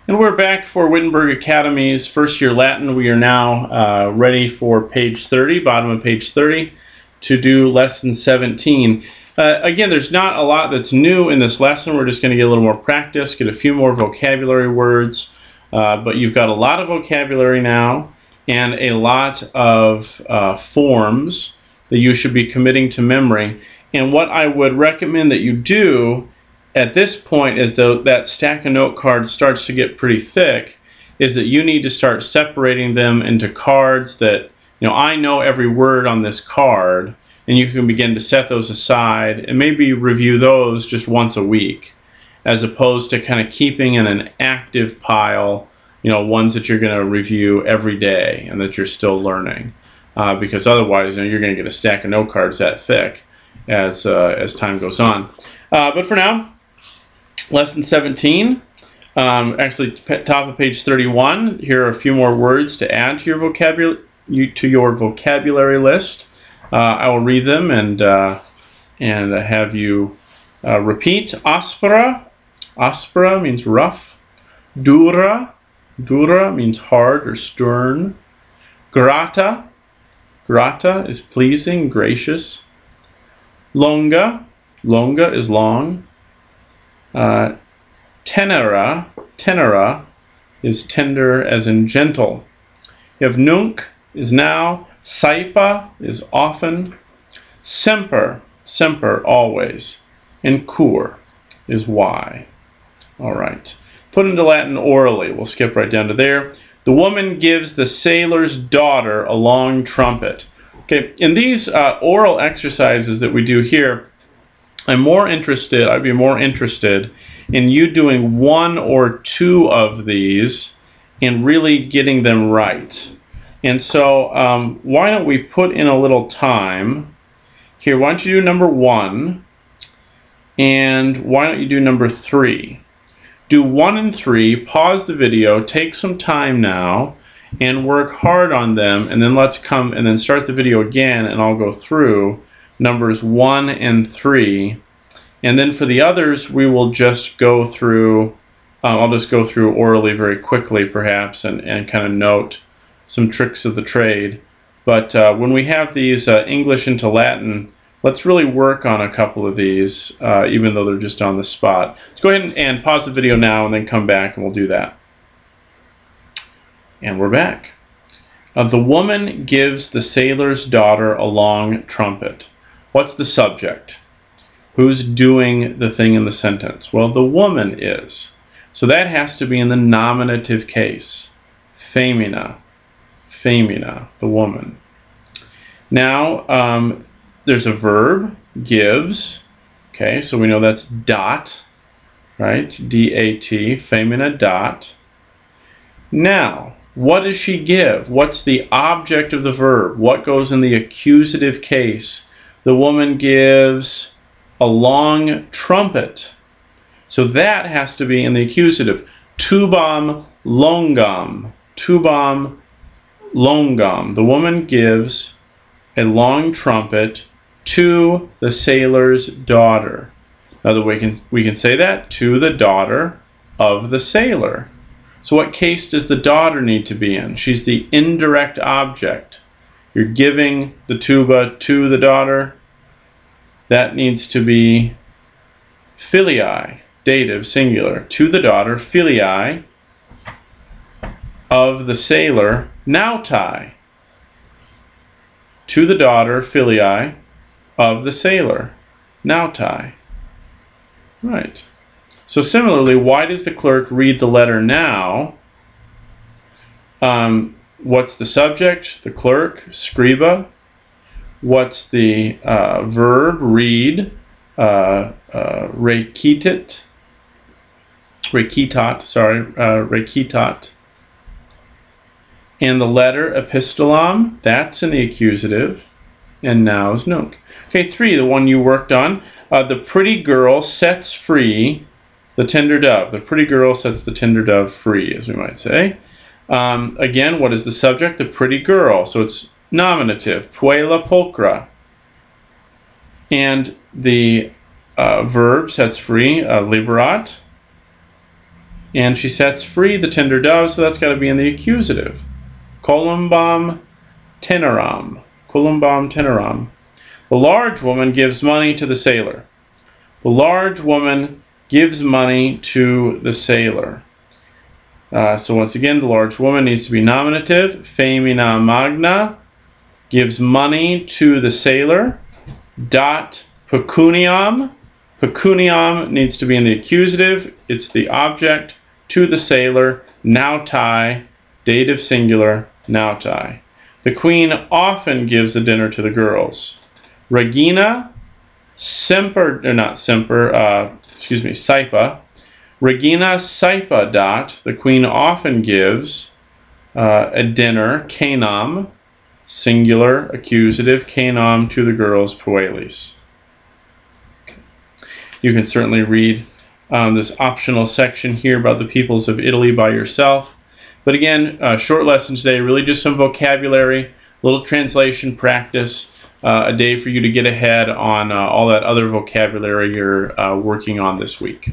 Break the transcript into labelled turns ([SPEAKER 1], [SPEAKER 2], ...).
[SPEAKER 1] And we're back for Wittenberg Academy's first year Latin. We are now ready for page 30, bottom of page 30, to do lesson 17. Again, there's not a lot that's new in this lesson. We're just going to get a little more practice, get a few more vocabulary words, but you've got a lot of vocabulary now and a lot of forms that you should be committing to memory. And what I would recommend that you do at this point, as though that stack of note cards starts to get pretty thick, is that you need to start separating them into cards that, I know every word on this card, and you can begin to set those aside and maybe review those just once a week, as opposed to kind of keeping in an active pile, ones that you're going to review every day and that you're still learning, because otherwise, you're going to get a stack of note cards that thick as time goes on. But for now, lesson 17, actually top of page 31. Here are a few more words to add to your vocabulary list. I will read them and have you repeat. Aspera, aspera means rough. Dura, dura means hard or stern. Grata, grata is pleasing, gracious. Longa, longa is long. Tenera, tenera is tender as in gentle. You have nunc is now. Saipa is often. Semper, semper always. And cur is why. All right. Put into Latin orally. We'll skip right down to there. The woman gives the sailor's daughter a long trumpet. Okay, in these oral exercises that we do here, I'd be more interested in you doing one or two of these and really getting them right. And so why don't we put in a little time here? Why don't you do number 1, and why don't you do number 3? Do 1 and 3, pause the video, take some time now, and work hard on them, and then let's come and then start the video again, and I'll go through numbers 1 and 3. And then for the others, we will just go through, I'll just go through orally very quickly perhaps, and kind of note some tricks of the trade. But when we have these English into Latin, let's really work on a couple of these, even though they're just on the spot. Let's go ahead and pause the video now and then come back and we'll do that. And we're back. The woman gives the sailor's daughter a long trumpet. What's the subject? Who's doing the thing in the sentence? Well, the woman is. So that has to be in the nominative case. Femina. Femina, the woman. Now, there's a verb, gives. Okay, so we know that's dot, right? D-A-T, femina dot. Now, what does she give? What's the object of the verb? What goes in the accusative case? The woman gives a long trumpet. So that has to be in the accusative. Tubam longam. Tubam longam. The woman gives a long trumpet to the sailor's daughter. Now we can say that, to the daughter of the sailor. So what case does the daughter need to be in? She's the indirect object. You're giving the tuba to the daughter. That needs to be filii, dative, singular. To the daughter, filii, of the sailor, nautai. To the daughter, filii, of the sailor, nautai. Right. So similarly, why does the clerk read the letter now? What's the subject? The clerk, scriba. What's the verb? Read. Recitat. Recitat, sorry. Recitat. And the letter, epistolam, that's in the accusative. And now is nunc. Okay, 3, the one you worked on. The pretty girl sets free the tender dove. The pretty girl sets the tender dove free, as we might say. Again, what is the subject? The pretty girl. So it's nominative. Puella pulcra. And the verb sets free, liberat. And she sets free the tender dove, so that's got to be in the accusative. Columbam teneram. Columbam teneram. The large woman gives money to the sailor. The large woman gives money to the sailor. So once again, the large woman needs to be nominative. Femina magna gives money to the sailor. Dot pecuniam. Pecuniam needs to be in the accusative. It's the object. To the sailor. Nautai. Dative singular. Nautai. The queen often gives a dinner to the girls. Regina. Semper, or not semper, Saipa. Regina Saipa dot. The queen often gives a dinner. Canam. Singular, accusative. Canam to the girls. Puelis. You can certainly read this optional section here about the peoples of Italy by yourself. But again, short lesson today, really just some vocabulary, a little translation practice, a day for you to get ahead on all that other vocabulary you're working on this week.